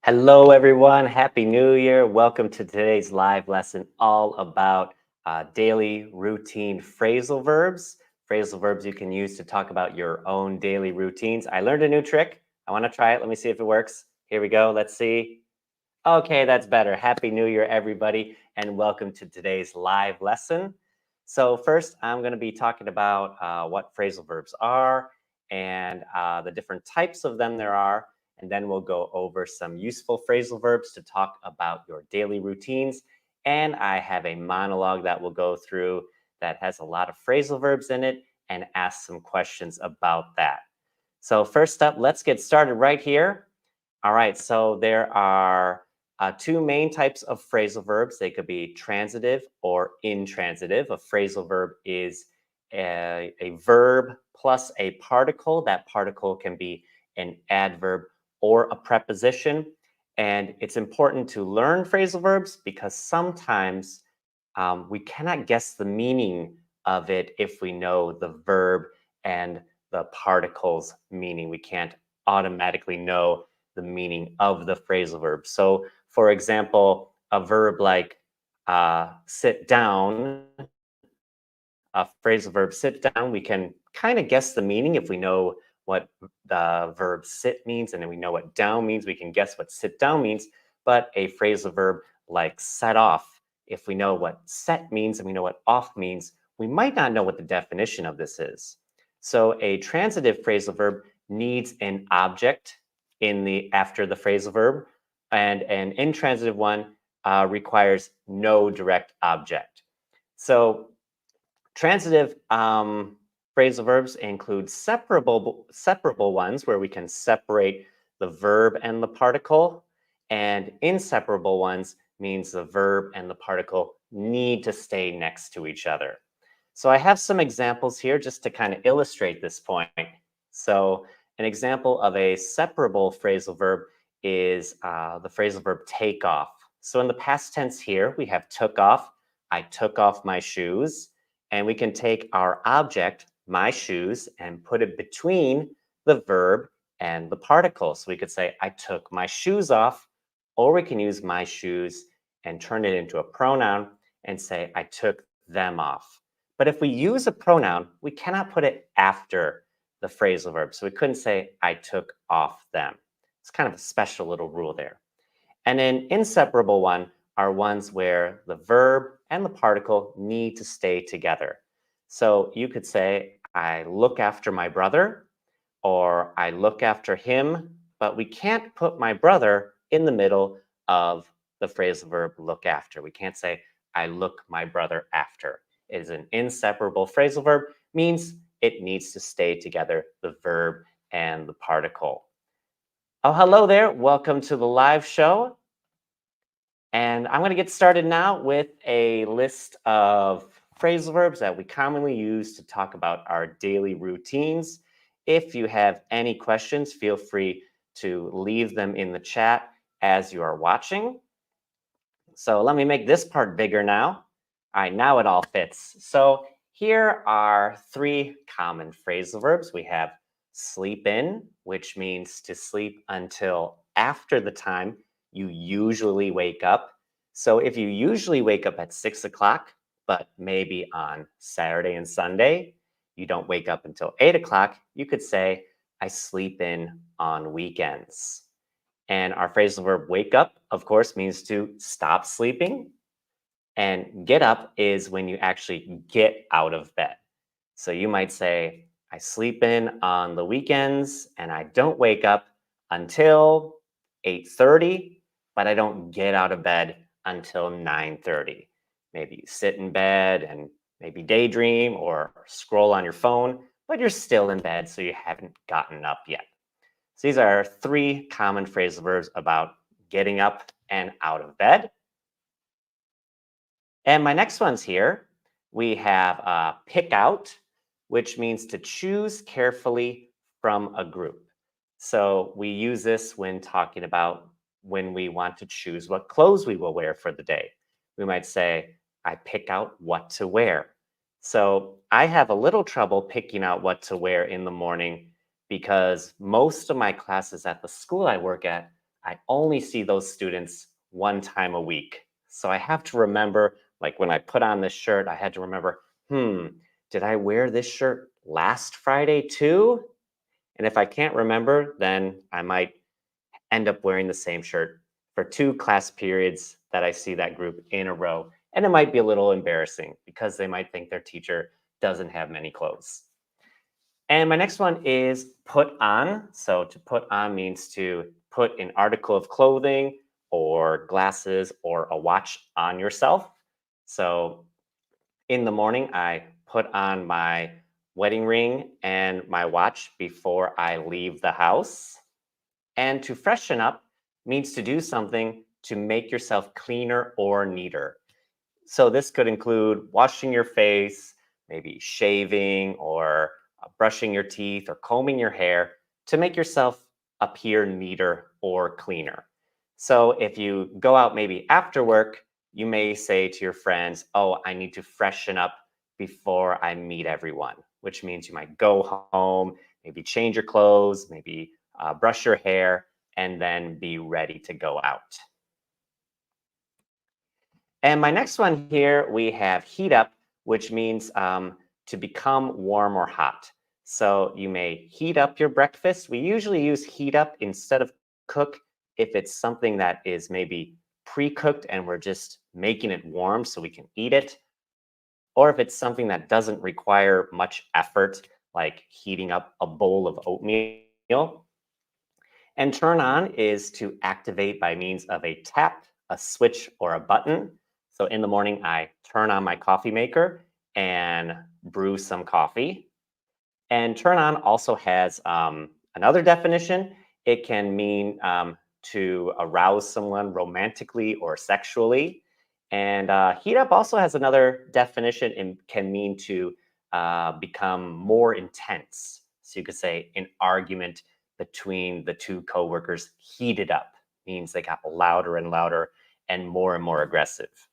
Hello, everyone. Happy New Year. Welcome to today's live lesson all about daily routine phrasal verbs. Phrasal verbs you can use to talk about your own daily routines. I learned a new trick. I want to try it. Let me see if it works. Here we go. Let's see. Okay, that's better. Happy New Year, everybody, and welcome to today's live lesson. So first, I'm going to be talking about what phrasal verbs are and the different types of them there are. And then we'll go over some useful phrasal verbs to talk about your daily routines. And I have a monologue that we'll go through that has a lot of phrasal verbs in it and ask some questions about that. So first up, let's get started right here. All right, so there are two main types of phrasal verbs. They could be transitive or intransitive. A phrasal verb is a verb plus a particle. That particle can be an adverb or a preposition. And it's important to learn phrasal verbs because sometimes we cannot guess the meaning of it if we know the verb and the particle's meaning. We can't automatically know the meaning of the phrasal verb. So, for example, a verb like sit down, a phrasal verb sit down, we can kind of guess the meaning if we know what the verb sit means and then we know what down means, we can guess what sit down means. But a phrasal verb like set off, if we know what set means and we know what off means, we might not know what the definition of this is. So a transitive phrasal verb needs an object after the phrasal verb, and an intransitive one requires no direct object. So transitive phrasal verbs include separable ones where we can separate the verb and the particle, and inseparable ones means the verb and the particle need to stay next to each other. So I have some examples here just to kind of illustrate this point. So an example of a separable phrasal verb is the phrasal verb take off. So in the past tense here, we have took off. I took off my shoes. And we can take our object, my shoes, and put it between the verb and the particle. So we could say, I took my shoes off, or we can use my shoes and turn it into a pronoun and say, I took them off. But if we use a pronoun, we cannot put it after the phrasal verb. So we couldn't say, I took off them. It's kind of a special little rule there. And an inseparable one are ones where the verb and the particle need to stay together. So you could say, I look after my brother, or I look after him, but we can't put my brother in the middle of the phrasal verb look after. We can't say, I look my brother after. It is an inseparable phrasal verb, means it needs to stay together, the verb and the particle. Oh, hello there. Welcome to the live show. And I'm going to get started now with a list of phrasal verbs that we commonly use to talk about our daily routines. If you have any questions, feel free to leave them in the chat as you are watching. So let me make this part bigger now. All right, now it all fits. So here are three common phrasal verbs. We have sleep in, which means to sleep until after the time you usually wake up. So if you usually wake up at 6 o'clock, but maybe on Saturday and Sunday, you don't wake up until 8 o'clock, you could say, I sleep in on weekends. And our phrasal verb wake up, of course, means to stop sleeping. And get up is when you actually get out of bed. So you might say, I sleep in on the weekends and I don't wake up until 8:30, but I don't get out of bed until 9:30. Maybe you sit in bed and maybe daydream or scroll on your phone, but you're still in bed, so you haven't gotten up yet. So these are three common phrasal verbs about getting up and out of bed. And my next one's here. We have pick out, which means to choose carefully from a group. So we use this when talking about when we want to choose what clothes we will wear for the day. We might say, I pick out what to wear. So I have a little trouble picking out what to wear in the morning because most of my classes at the school I work at I only see those students one time a week. So I have to remember, like when I put on this shirt, I had to remember, did I wear this shirt last Friday too? And if I can't remember, then I might end up wearing the same shirt for 2 class periods that I see that group in a row. And it might be a little embarrassing because they might think their teacher doesn't have many clothes. And my next one is put on. So to put on means to put an article of clothing or glasses or a watch on yourself. So in the morning, I put on my wedding ring and my watch before I leave the house. And to freshen up means to do something to make yourself cleaner or neater. So this could include washing your face, maybe shaving or brushing your teeth or combing your hair to make yourself appear neater or cleaner. So if you go out maybe after work, you may say to your friends, "Oh, I need to freshen up before I meet everyone," which means you might go home, maybe change your clothes, maybe brush your hair, and then be ready to go out. And my next one here, we have heat up, which means to become warm or hot. So you may heat up your breakfast. We usually use heat up instead of cook if it's something that is maybe pre-cooked and we're just making it warm so we can eat it. Or if it's something that doesn't require much effort, like heating up a bowl of oatmeal. And turn on is to activate by means of a tap, a switch, or a button. So in the morning, I turn on my coffee maker and brew some coffee. And turn on also has another definition. It can mean to arouse someone romantically or sexually. And heat up also has another definition and can mean to become more intense. So you could say an argument between the two coworkers heated up, means they got louder and louder and more aggressive.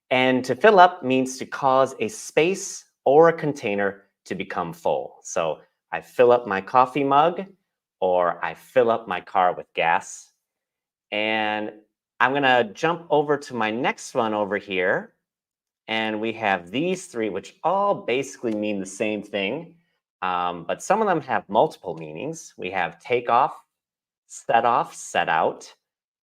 And to fill up means to cause a space or a container to become full. So I fill up my coffee mug or I fill up my car with gas. And I'm going to jump over to my next one over here. And we have these three, which all basically mean the same thing. But some of them have multiple meanings. We have take off, set out,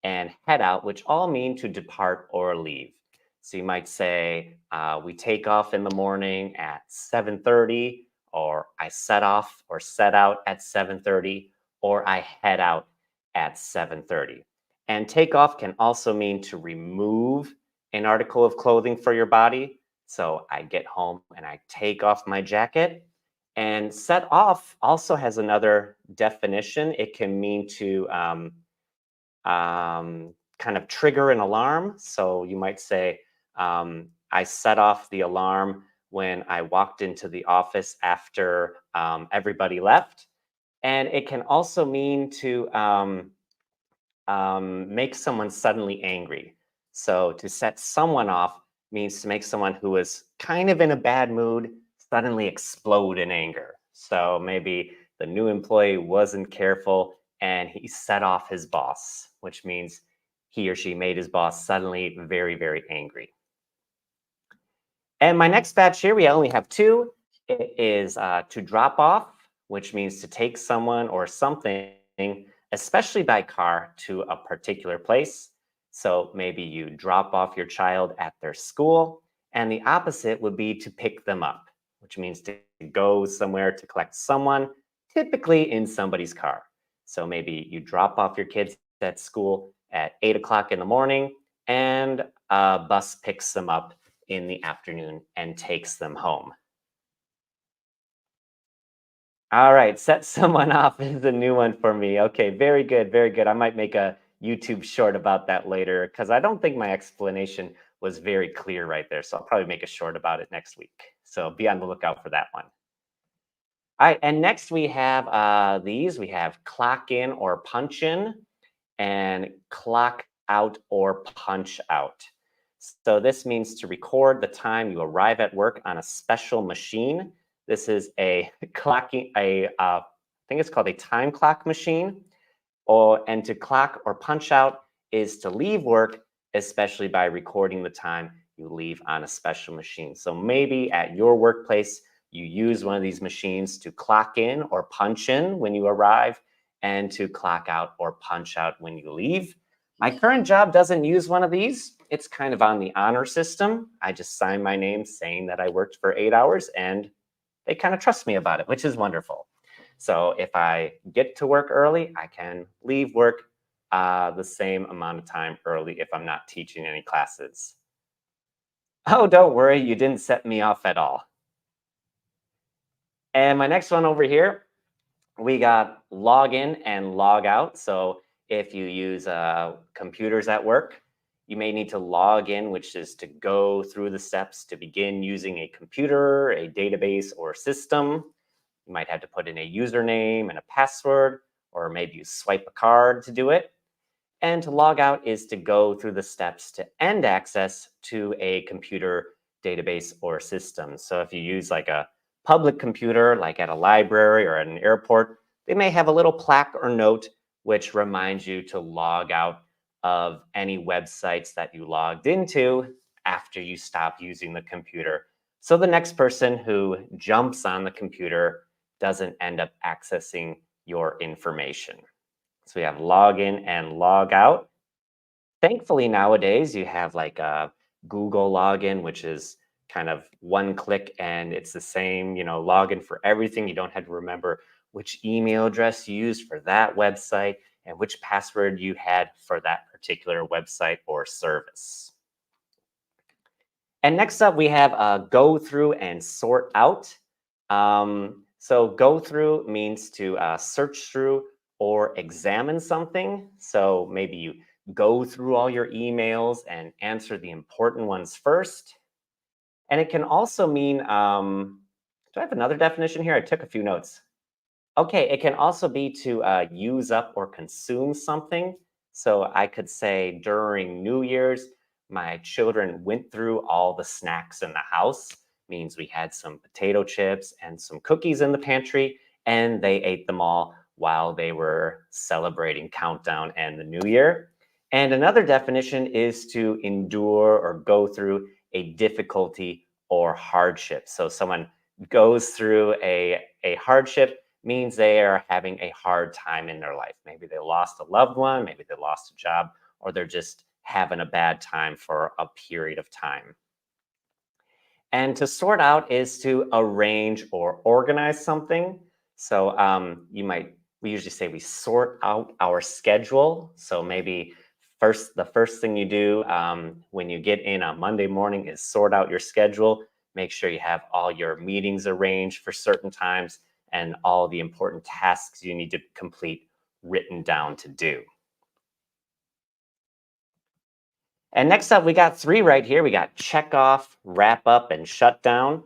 and head out, which all mean to depart or leave. So you might say, we take off in the morning at 7:30, or I set off or set out at 7:30, or I head out at 7:30. And take off can also mean to remove an article of clothing for your body. So I get home and I take off my jacket. And set off also has another definition. It can mean to kind of trigger an alarm. So you might say, I set off the alarm when I walked into the office after everybody left. And it can also mean to make someone suddenly angry. So to set someone off means to make someone who is kind of in a bad mood suddenly explode in anger. So maybe the new employee wasn't careful and he set off his boss, which means he or she made his boss suddenly very angry. And my next batch here, we only have two. It is to drop off, which means to take someone or something, especially by car, to a particular place. So maybe you drop off your child at their school, and the opposite would be to pick them up, which means to go somewhere to collect someone, typically in somebody's car. So maybe you drop off your kids at school at 8 o'clock in the morning, and a bus picks them up in the afternoon and takes them home. All right, set someone off is a new one for me. Okay, very good, very good. I might make a YouTube short about that later because I don't think my explanation was very clear right there. So I'll probably make a short about it next week. So be on the lookout for that one. All right, and next we have these. We have clock in or punch in and clock out or punch out. So this means to record the time you arrive at work on a special machine. This is a I think it's called a time clock machine. And to clock or punch out is to leave work, especially by recording the time you leave on a special machine. So maybe at your workplace, you use one of these machines to clock in or punch in when you arrive and to clock out or punch out when you leave. My current job doesn't use one of these. It's kind of on the honor system. I just sign my name saying that I worked for 8 hours and they kind of trust me about it, which is wonderful. So if I get to work early, I can leave work the same amount of time early if I'm not teaching any classes. Oh, don't worry, you didn't set me off at all. And my next one over here, we got log in and log out. So if you use computers at work, you may need to log in, which is to go through the steps to begin using a computer, a database, or system. You might have to put in a username and a password, or maybe you swipe a card to do it. And to log out is to go through the steps to end access to a computer, database, or system. So if you use like a public computer, like at a library or at an airport, they may have a little plaque or note which reminds you to log out of any websites that you logged into after you stop using the computer. So the next person who jumps on the computer doesn't end up accessing your information. So we have log in and log out. Thankfully, nowadays you have like a Google login, which is kind of one click and it's the same, login for everything. You don't have to remember which email address you used for that website and which password you had for that particular website or service. And next up, we have go through and sort out. So go through means to search through or examine something. So maybe you go through all your emails and answer the important ones first. And it can also mean, do I have another definition here? I took a few notes. Okay, it can also be to use up or consume something. So I could say during New Year's, my children went through all the snacks in the house. Means we had some potato chips and some cookies in the pantry, and they ate them all while they were celebrating Countdown and the New Year. And another definition is to endure or go through a difficulty or hardship. So someone goes through a hardship means they are having a hard time in their life. Maybe they lost a loved one, maybe they lost a job, or they're just having a bad time for a period of time. And to sort out is to arrange or organize something. So we usually say we sort out our schedule. So maybe the first thing you do when you get in on Monday morning is sort out your schedule. Make sure you have all your meetings arranged for certain times and all the important tasks you need to complete written down to do. And next up, we got three right here. We got check off, wrap up, and shut down.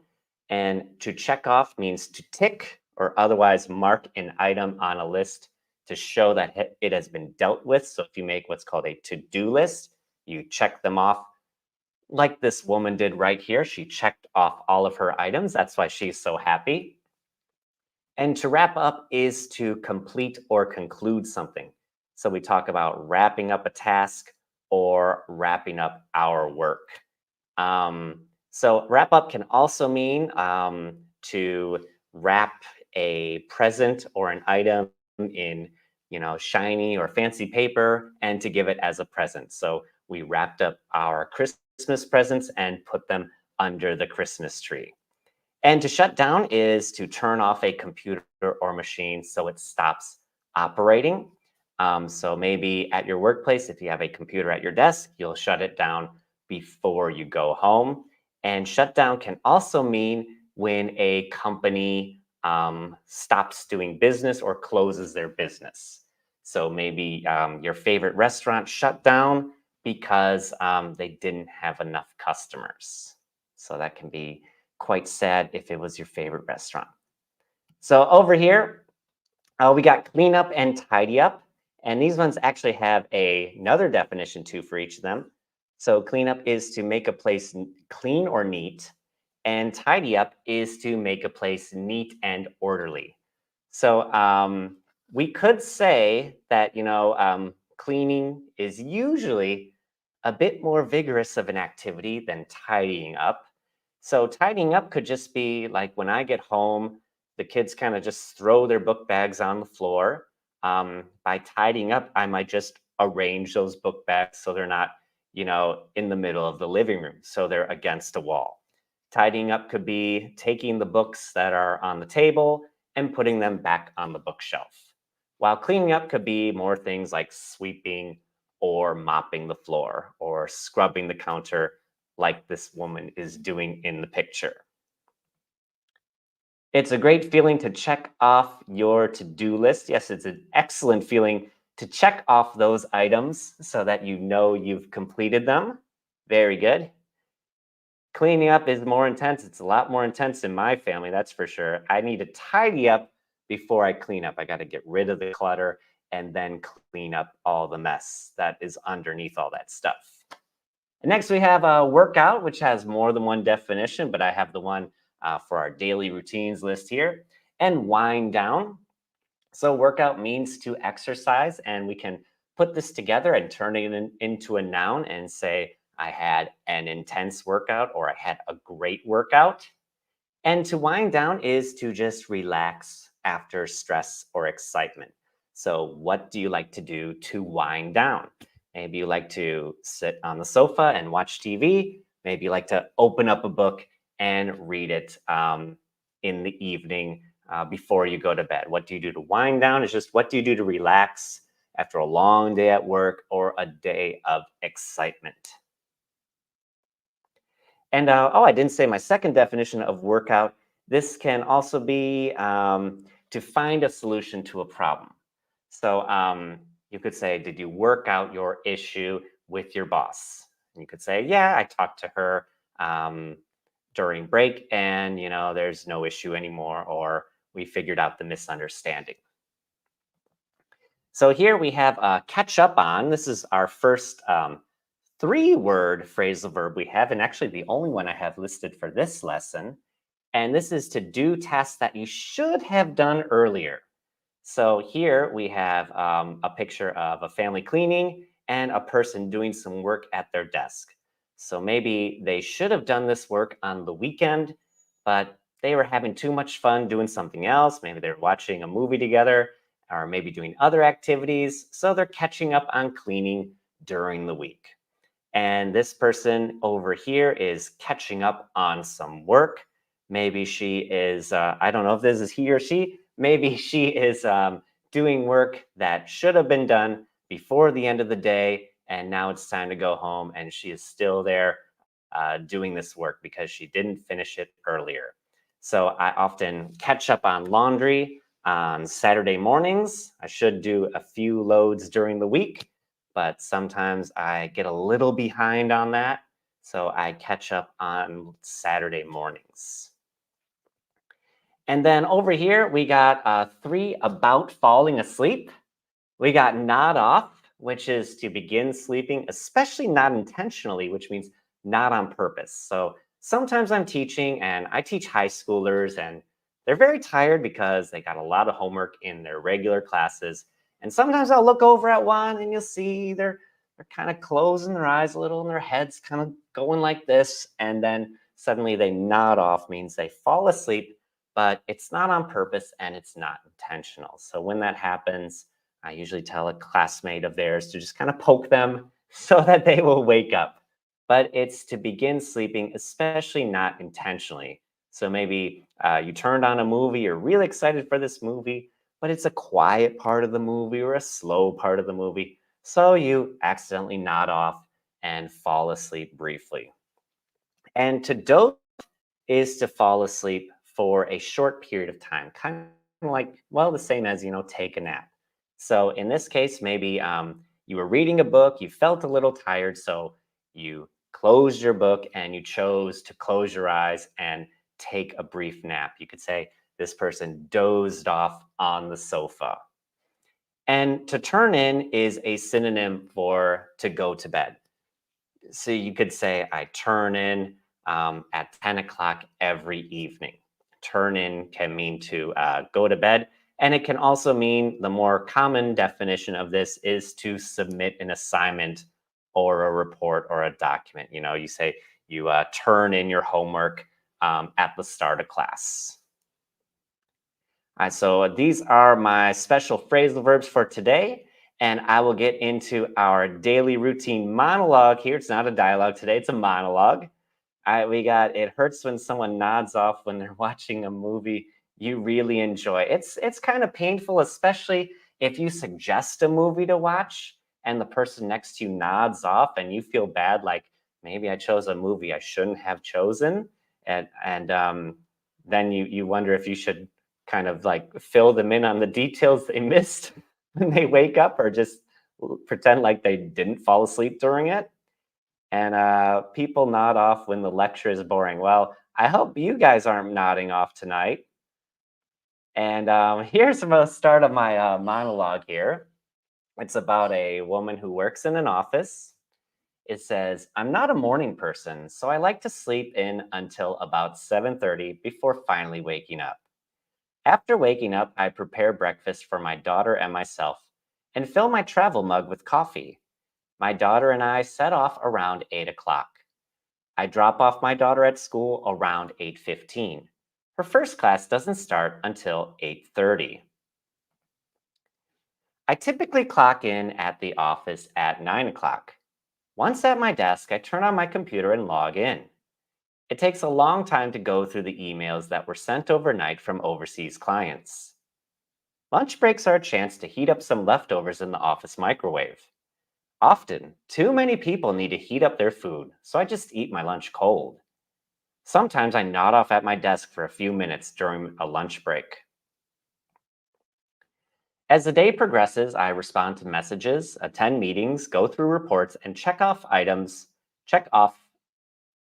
And to check off means to tick or otherwise mark an item on a list to show that it has been dealt with. So if you make what's called a to-do list, you check them off like this woman did right here. She checked off all of her items. That's why she's so happy. And to wrap up is to complete or conclude something. So we talk about wrapping up a task or wrapping up our work. So wrap up can also mean to wrap a present or an item in, shiny or fancy paper and to give it as a present. So we wrapped up our Christmas presents and put them under the Christmas tree. And to shut down is to turn off a computer or machine so it stops operating. So maybe at your workplace, if you have a computer at your desk, you'll shut it down before you go home. And shutdown can also mean when a company stops doing business or closes their business. So maybe your favorite restaurant shut down because they didn't have enough customers. So that can be quite sad if it was your favorite restaurant. So over here, we got clean up and tidy up. And these ones actually have another definition too for each of them. So clean up is to make a place clean or neat. And tidy up is to make a place neat and orderly. So We could say that, cleaning is usually a bit more vigorous of an activity than tidying up. So, tidying up could just be like when I get home, the kids kind of just throw their book bags on the floor. By tidying up, I might just arrange those book bags so they're not, in the middle of the living room, so they're against a wall. Tidying up could be taking the books that are on the table and putting them back on the bookshelf. While cleaning up could be more things like sweeping or mopping the floor or scrubbing the counter, like this woman is doing in the picture. It's a great feeling to check off your to do list. Yes, it's an excellent feeling to check off those items so that you know you've completed them. Very good. Cleaning up is more intense. It's a lot more intense in my family, that's for sure. I need to tidy up before I clean up. I got to get rid of the clutter and then clean up all the mess that is underneath all that stuff. And next, we have a workout, which has more than one definition, but I have the one for our daily routines list here. And wind down. So, workout means to exercise, and we can put this together and turn it into a noun and say, I had an intense workout or I had a great workout. And to wind down is to just relax after stress or excitement. So, what do you like to do to wind down? Maybe you like to sit on the sofa and watch TV. Maybe you like to open up a book and read it in the evening before you go to bed. What do you do to wind down? Is just what do you do to relax after a long day at work or a day of excitement? And oh, I didn't say my second definition of workout. This can also be to find a solution to a problem. So you could say, did you work out your issue with your boss? And you could say, yeah, I talked to her during break, and there's no issue anymore, or we figured out the misunderstanding. So here we have catch up on. This is our first three-word phrasal verb we have, and actually the only one I have listed for this lesson. And this is to do tasks that you should have done earlier. So here we have a picture of a family cleaning and a person doing some work at their desk. So maybe they should have done this work on the weekend, but they were having too much fun doing something else. Maybe they're watching a movie together or maybe doing other activities. So they're catching up on cleaning during the week. And this person over here is catching up on some work. Maybe she is, I don't know if this is he or she, maybe she is doing work that should have been done before the end of the day. And now it's time to go home. And she is still there doing this work because she didn't finish it earlier. So I often catch up on laundry on Saturday mornings. I should do a few loads during the week, but sometimes I get a little behind on that. So I catch up on Saturday mornings. And then over here, we got three about falling asleep. We got nod off, which is to begin sleeping, especially not intentionally, which means not on purpose. So sometimes I'm teaching and I teach high schoolers and they're very tired because they got a lot of homework in their regular classes. And sometimes I'll look over at one and you'll see they're kind of closing their eyes a little and their head's kind of going like this. And then suddenly they nod off, means they fall asleep, but it's not on purpose and it's not intentional. So when that happens, I usually tell a classmate of theirs to just kind of poke them so that they will wake up. But it's to begin sleeping, especially not intentionally. So maybe you turned on a movie, you're really excited for this movie, but it's a quiet part of the movie or a slow part of the movie. So you accidentally nod off and fall asleep briefly. And to doze is to fall asleep for a short period of time, kind of like, well, the same as, take a nap. So in this case, maybe you were reading a book, you felt a little tired, so you closed your book and you chose to close your eyes and take a brief nap. You could say this person dozed off on the sofa. And to turn in is a synonym for to go to bed. So you could say, I turn in at 10 o'clock every evening. Turn in can mean to go to bed. And it can also mean the more common definition of this is to submit an assignment or a report or a document. You say you turn in your homework at the start of class. All right, so these are my special phrasal verbs for today. And I will get into our daily routine monologue here. It's not a dialogue today, it's a monologue. All right, we got it hurts when someone nods off when they're watching a movie you really enjoy. It's kind of painful, especially if you suggest a movie to watch and the person next to you nods off and you feel bad, like maybe I chose a movie I shouldn't have chosen. And then you wonder if you should kind of like fill them in on the details they missed when they wake up, or just pretend like they didn't fall asleep during it. And people nod off when the lecture is boring. Well, I hope you guys aren't nodding off tonight. And here's the start of my monologue here. It's about a woman who works in an office. It says, I'm not a morning person, so I like to sleep in until about 7:30 before finally waking up. After waking up, I prepare breakfast for my daughter and myself and fill my travel mug with coffee. My daughter and I set off around 8 o'clock. I drop off my daughter at school around 8:15. Her first class doesn't start until 8:30. I typically clock in at the office at 9 o'clock. Once at my desk, I turn on my computer and log in. It takes a long time to go through the emails that were sent overnight from overseas clients. Lunch breaks are a chance to heat up some leftovers in the office microwave. Often, too many people need to heat up their food, so I just eat my lunch cold. Sometimes I nod off at my desk for a few minutes during a lunch break. As the day progresses, I respond to messages, attend meetings, go through reports, and check off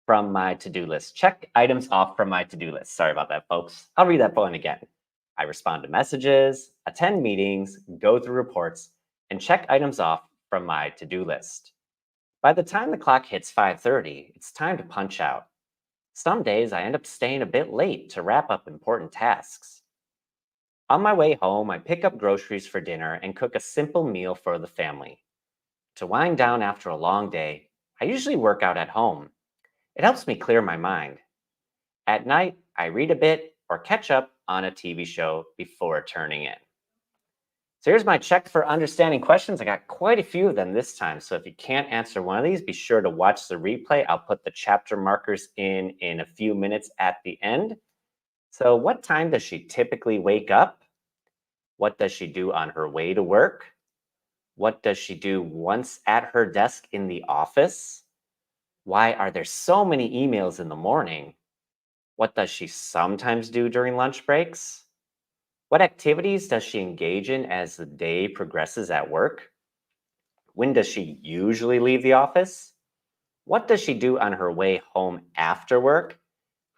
from my to-do list. Check items off from my to-do list. Sorry about that, folks. I'll read that point again. I respond to messages, attend meetings, go through reports, and check items off from my to-do list. By the time the clock hits 5:30, it's time to punch out. Some days I end up staying a bit late to wrap up important tasks. On my way home, I pick up groceries for dinner and cook a simple meal for the family. To wind down after a long day, I usually work out at home. It helps me clear my mind. At night, I read a bit or catch up on a TV show before turning in. So here's my check for understanding questions. I got quite a few of them this time. So if you can't answer one of these, be sure to watch the replay. I'll put the chapter markers in a few minutes at the end. So what time does she typically wake up? What does she do on her way to work? What does she do once at her desk in the office? Why are there so many emails in the morning? What does she sometimes do during lunch breaks? What activities does she engage in as the day progresses at work? When does she usually leave the office? What does she do on her way home after work?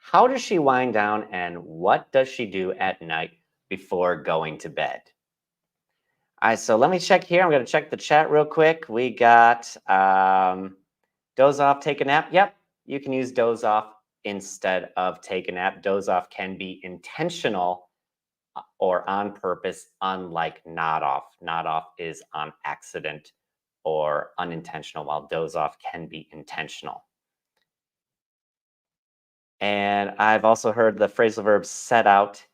How does she wind down? And what does she do at night before going to bed? All right, so let me check here. I'm going to check the chat real quick. We got doze off, take a nap. Yep, you can use doze off instead of take a nap. Doze off can be intentional or on purpose, unlike nod off. Nod off is on accident or unintentional, while doze off can be intentional. And I've also heard the phrasal verb set out.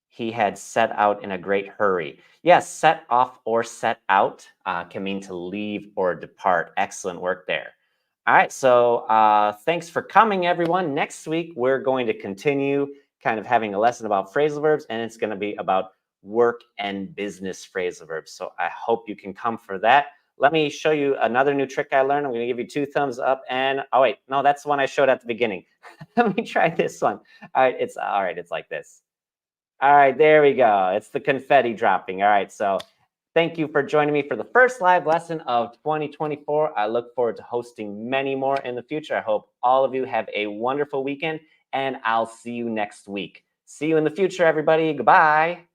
He had set out in a great hurry. Yes, set off or set out can mean to leave or depart. Excellent work there. All right, so thanks for coming, everyone. Next week, we're going to continue kind of having a lesson about phrasal verbs, and it's going to be about work and business phrasal verbs. So I hope you can come for that. Let me show you another new trick I learned. I'm going to give you 2 thumbs up, and oh wait, no, that's the one I showed at the beginning. Let me try this one. All right, it's like this. All right, there we go. It's the confetti dropping. All right, so thank you for joining me for the first live lesson of 2024. I look forward to hosting many more in the future. I hope all of you have a wonderful weekend, and I'll see you next week. See you in the future, everybody. Goodbye.